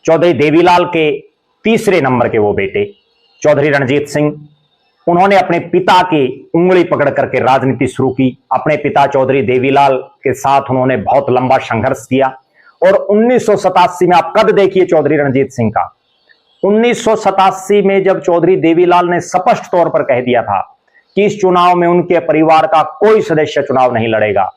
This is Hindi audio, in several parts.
चौधरी देवीलाल के तीसरे नंबर के वो बेटे चौधरी रणजीत सिंह, उन्होंने अपने पिता की उंगली पकड़ करके राजनीति शुरू की। अपने पिता चौधरी देवीलाल के साथ उन्होंने बहुत लंबा संघर्ष किया और 1987 में आप कद देखिए चौधरी रणजीत सिंह का। 1987 में जब चौधरी देवीलाल ने स्पष्ट तौर पर कह दिया था कि इस चुनाव में उनके परिवार का कोई सदस्य चुनाव नहीं लड़ेगा,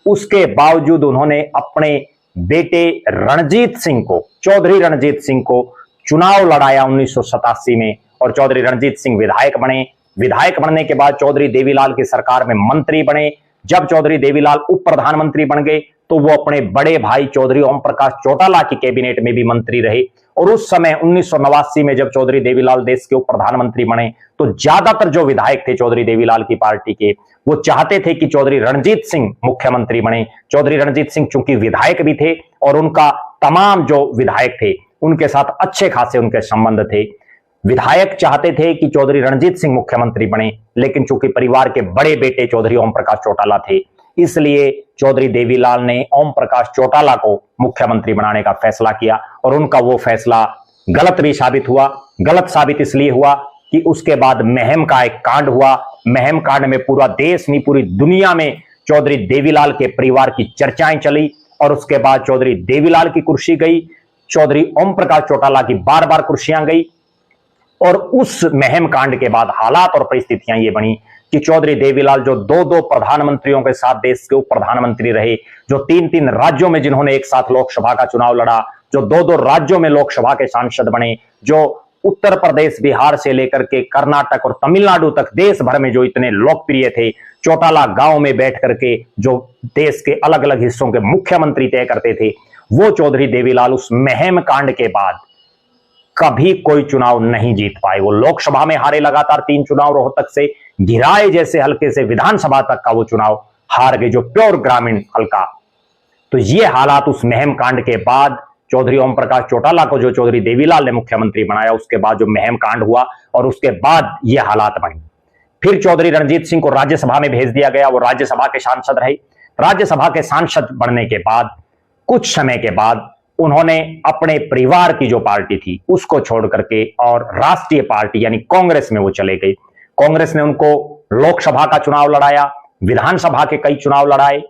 उसके बावजूद उन्होंने अपने बेटे रणजीत सिंह को, चौधरी रणजीत सिंह को चुनाव लड़ाया 1987 में और चौधरी रणजीत सिंह विधायक बने। विधायक बनने के बाद चौधरी देवीलाल की सरकार में मंत्री बने। जब चौधरी देवीलाल उप प्रधानमंत्री बन गए तो वो अपने बड़े भाई चौधरी ओम प्रकाश चौटाला की कैबिनेट में भी मंत्री रहे। और उस समय 1989 में जब चौधरी देवीलाल देश के उप प्रधानमंत्री बने तो ज्यादातर जो विधायक थे चौधरी देवीलाल की पार्टी के, वो चाहते थे कि चौधरी रणजीत सिंह मुख्यमंत्री बने। चौधरी रणजीत सिंह चूंकि विधायक भी थे और उनका तमाम जो विधायक थे उनके साथ अच्छे खासे उनके संबंध थे। विधायक चाहते थे कि चौधरी रणजीत सिंह मुख्यमंत्री बने, लेकिन चूंकि परिवार के बड़े बेटे चौधरी ओम प्रकाश चौटाला थे, इसलिए चौधरी देवीलाल ने ओम प्रकाश चौटाला को मुख्यमंत्री बनाने का फैसला किया। और उनका वो फैसला गलत भी साबित हुआ। गलत साबित इसलिए हुआ कि उसके बाद महम का एक कांड हुआ। महम कांड में पूरा देश नहीं, पूरी दुनिया में चौधरी देवीलाल के परिवार की चर्चाएं चली और उसके बाद चौधरी देवीलाल की कुर्सी गई, चौधरी ओम प्रकाश चौटाला की बार बार कुर्सियां गई। और उस महम कांड के बाद हालात और परिस्थितियां ये बनी कि चौधरी देवीलाल जो दो प्रधानमंत्रियों के साथ देश के उप प्रधानमंत्री रहे, जो तीन राज्यों में जिन्होंने एक साथ लोकसभा का चुनाव लड़ा, जो दो राज्यों में लोकसभा के सांसद बने, जो उत्तर प्रदेश, बिहार से लेकर के कर्नाटक और तमिलनाडु तक देश भर में जो इतने लोकप्रिय थे, चौटाला गांव में बैठ करके जो देश के अलग अलग हिस्सों के मुख्यमंत्री तय करते थे, वो चौधरी देवीलाल उस महम कांड के बाद कभी कोई चुनाव नहीं जीत पाए। वो लोकसभा में हारे, लगातार 3 चुनाव रोहतक से गिराए जैसे हल्के से विधानसभा तक का वो चुनाव हार गए, जो प्योर ग्रामीण हल्का। तो ये हालात उस महम कांड के बाद चौधरी ओम प्रकाश चौटाला को जो चौधरी देवीलाल ने मुख्यमंत्री बनाया, उसके बाद जो महम कांड हुआ और उसके बाद ये हालात बने। फिर चौधरी रणजीत सिंह को राज्यसभा में भेज दिया गया। वो राज्यसभा के सांसद रहे। राज्यसभा के सांसद बनने के बाद कुछ समय के बाद उन्होंने अपने परिवार की जो पार्टी थी उसको छोड़ करके और राष्ट्रीय पार्टी यानी कांग्रेस में वो चले गए। कांग्रेस ने उनको लोकसभा का चुनाव लड़ाया, विधानसभा के कई चुनाव लड़ाए।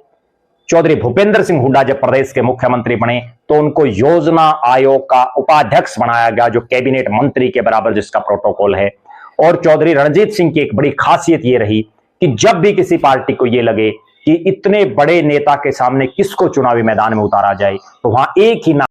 चौधरी भूपेंद्र सिंह हुड्डा जब प्रदेश के मुख्यमंत्री बने तो उनको योजना आयोग का उपाध्यक्ष बनाया गया, जो कैबिनेट मंत्री के बराबर जिसका प्रोटोकॉल है। और चौधरी रणजीत सिंह की एक बड़ी खासियत यह रही कि जब भी किसी पार्टी को यह लगे कि इतने बड़े नेता के सामने किसको चुनावी मैदान में उतारा जाए, तो वहां एक ही